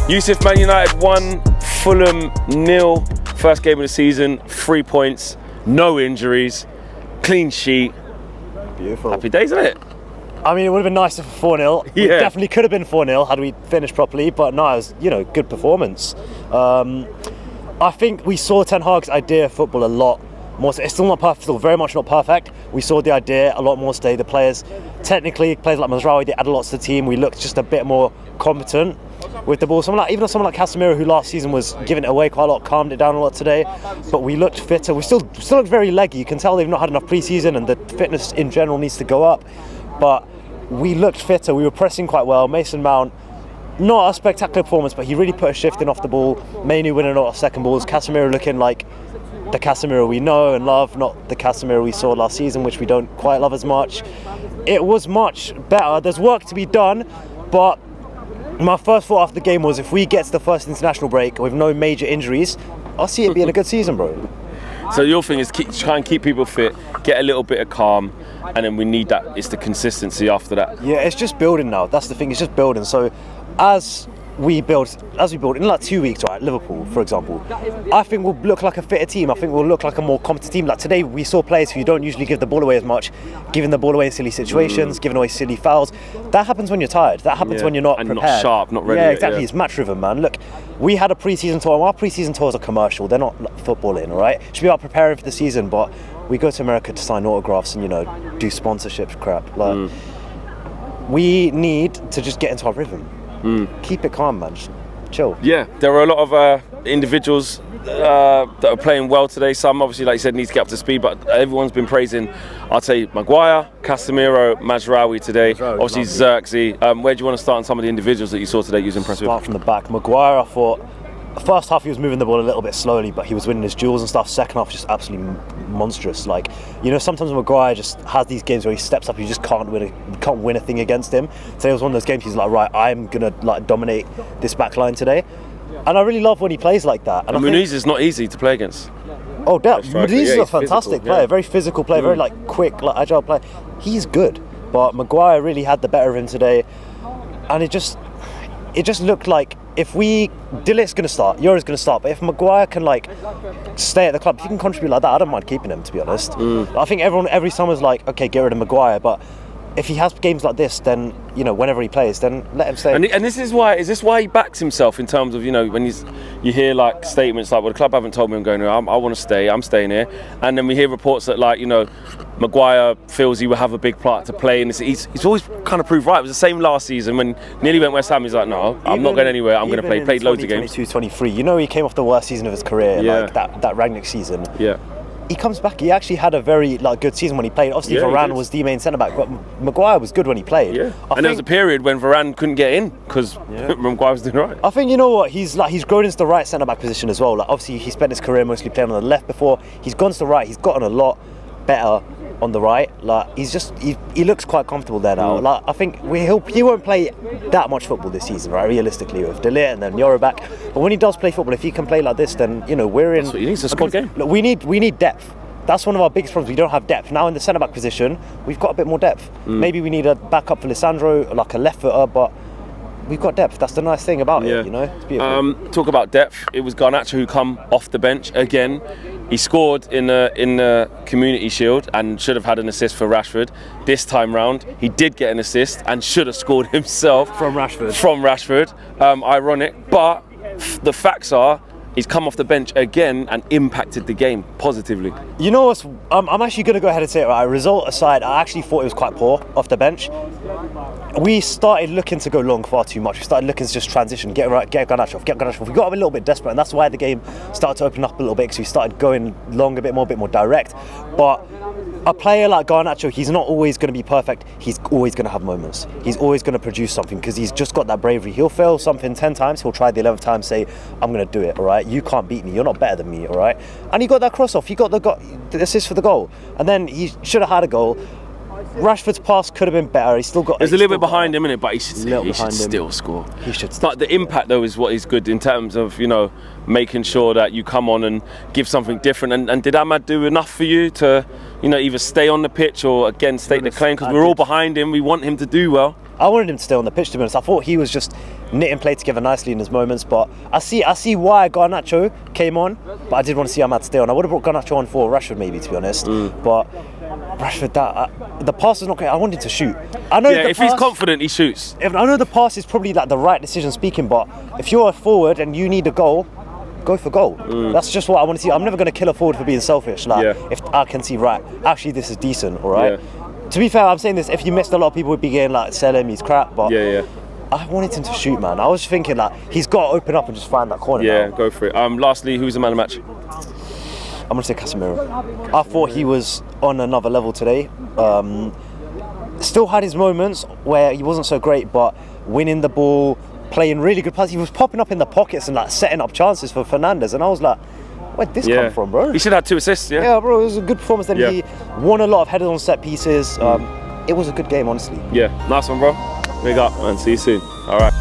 Yusuf, Man United 1, Fulham 0. First game of the season, 3 points, no injuries, clean sheet. Beautiful. Happy days, isn't it? I mean, it would have been nicer for 4-0. Yeah. It definitely could have been 4-0 had we finished properly, but no, it was, good performance. I think we saw Ten Hag's idea of football a lot more. It's still not perfect, still very much not perfect. We saw the idea a lot more today. The players like Mazraoui, they added lots to the team. We looked just a bit more competent with the ball. Someone like Casemiro, who last season was giving it away quite a lot, calmed it down a lot today. But we looked fitter. We still looked very leggy. You can tell they've not had enough pre-season, and the fitness in general needs to go up. But we looked fitter. We were pressing quite well. Mason Mount, not a spectacular performance, but he really put a shift in off the ball. Mainu winning a lot of second balls. Casemiro looking like the Casemiro we know and love, not the Casemiro we saw last season, which we don't quite love as much. It was much better. There's work to be done, but my first thought after the game was, if we get to the first international break with no major injuries, I'll see it being a good season, bro. So your thing is try and keep people fit, get a little bit of calm, and then we need that. It's the consistency after that. Yeah, it's just building now. That's the thing. It's just building. So as we build in like 2 weeks, right? Liverpool, for example, I think we'll look like a fitter team. I think we'll look like a more competent team. Like today, we saw players who don't usually give the ball away as much, giving the ball away in silly situations, giving away silly fouls. That happens when you're tired. That happens when you're not prepared. Not sharp, not ready. Yeah, exactly. It's match driven, man. Look, we had a pre-season tour. Our pre-season tours are commercial. They're not like footballing, all right? It should be about preparing for the season, but we go to America to sign autographs and do sponsorship crap. Like we need to just get into our rhythm. Keep it calm, man. Just chill. Yeah, there were a lot of individuals that are playing well today. Some obviously, like you said, need to get up to speed, but everyone's been praising, I'd say, Maguire, Casemiro, Mazraoui today. Obviously, Xerxes. Where do you want to start on some of the individuals that you saw today? You was impressed with? Start from the back. Maguire, I thought, the first half he was moving the ball a little bit slowly, but he was winning his duels and stuff. Second half, just absolutely monstrous. Like, sometimes Maguire just has these games where he steps up, you just can't win a thing against him. Today was one of those games he's like, right, I'm gonna dominate this back line today. And I really love when he plays like that. And Muniz is not easy to play against. Oh, Muniz is a fantastic player, very physical player, very quick, agile player. He's good, but Maguire really had the better of him today, and it just looked like Dillitt's going to start, Yora's going to start, but if Maguire can stay at the club, if he can contribute like that, I don't mind keeping him, to be honest. I think everyone every summer's like, okay, get rid of Maguire, but if he has games like this, then whenever he plays, then let him stay. And is this why he backs himself in terms of when you hear statements like, well, the club haven't told me I'm going here, I want to stay, I'm staying here, and then we hear reports that Maguire feels he will have a big part to play, and he's always kind of proved right. It was the same last season when nearly went West Ham. He's like, no, I'm not going anywhere. I'm going to play. Played loads of games. 22-23. He came off the worst season of his career, that Rangnick season. Yeah. He comes back. He actually had a very good season when he played. Obviously, Varane was the main centre back, but Maguire was good when he played. Yeah. And there was a period when Varane couldn't get in because Maguire was doing right. I think he's grown into the right centre back position as well. Obviously, he spent his career mostly playing on the left before. He's gone to the right. He's gotten a lot better on the right. He looks quite comfortable there now. I think he won't play that much football this season, right? Realistically, with De Ligt and then Yoro back. But when he does play football, if he can play like this, then we're in. That's what he needs, a squad game. Look, we need depth. That's one of our biggest problems. We don't have depth now in the centre back position. We've got a bit more depth. Maybe we need a backup for Lissandro, like a left footer, but we've got depth. That's the nice thing about it. It's beautiful. Talk about depth. It was Garnacho who come off the bench again. He scored in the Community Shield and should have had an assist for Rashford. This time round, he did get an assist and should have scored himself from Rashford. Ironic, but the facts are, he's come off the bench again and impacted the game positively. You know what? I'm actually going to go ahead and say it right. Result aside, I actually thought it was quite poor off the bench. We started looking to go long far too much. We started looking to just transition, get Garnacho off. We got a little bit desperate, and that's why the game started to open up a little bit, because we started going long a bit more direct. But a player like Garnacho, he's not always going to be perfect. He's always going to have moments. He's always going to produce something because he's just got that bravery. He'll fail something 10 times. He'll try the 11th time, say, I'm going to do it, all right? You can't beat me. You're not better than me, all right? And he got that cross off. He got the assist for the goal. And then he should have had a goal. Rashford's pass could have been better. He's still got. There's a little bit behind him, innit? But he should still score. He should. But the impact though is what is good in terms of making sure that you come on and give something different. And did Ahmad do enough for you to either stay on the pitch or again stake the claim? Because we're all behind him. We want him to do well. I wanted him to stay on the pitch, to be honest. I thought he was just knit and play together nicely in his moments. But I see why Garnacho came on, but I did want to see Ahmad stay on. I would have brought Garnacho on for Rashford maybe, to be honest. But Rashford, the pass was not great. I wanted to shoot. I know Yeah, if he's confident, he shoots. I know the pass is probably like the right decision speaking, but if you're a forward and you need a goal, go for goal. That's just what I want to see. I'm never going to kill a forward for being selfish. Like, if I can see, right, actually this is decent, all right? To be fair, I'm saying this, if you missed, a lot of people would be getting like, sell him, he's crap, but I wanted him to shoot, man. I was thinking like, he's got to open up and just find that corner now. Go for it. Lastly, who's the man of the match? I'm going to say Casemiro. I thought he was on another level today. Still had his moments where he wasn't so great, but winning the ball, playing really good passes. He was popping up in the pockets and like setting up chances for Fernandes, and I was like, where'd this come from, bro? He should have 2 assists, Yeah, bro, it was a good performance. Then he won a lot of headers on set pieces. It was a good game, honestly. Yeah, nice one, bro. Big up and see you soon. All right.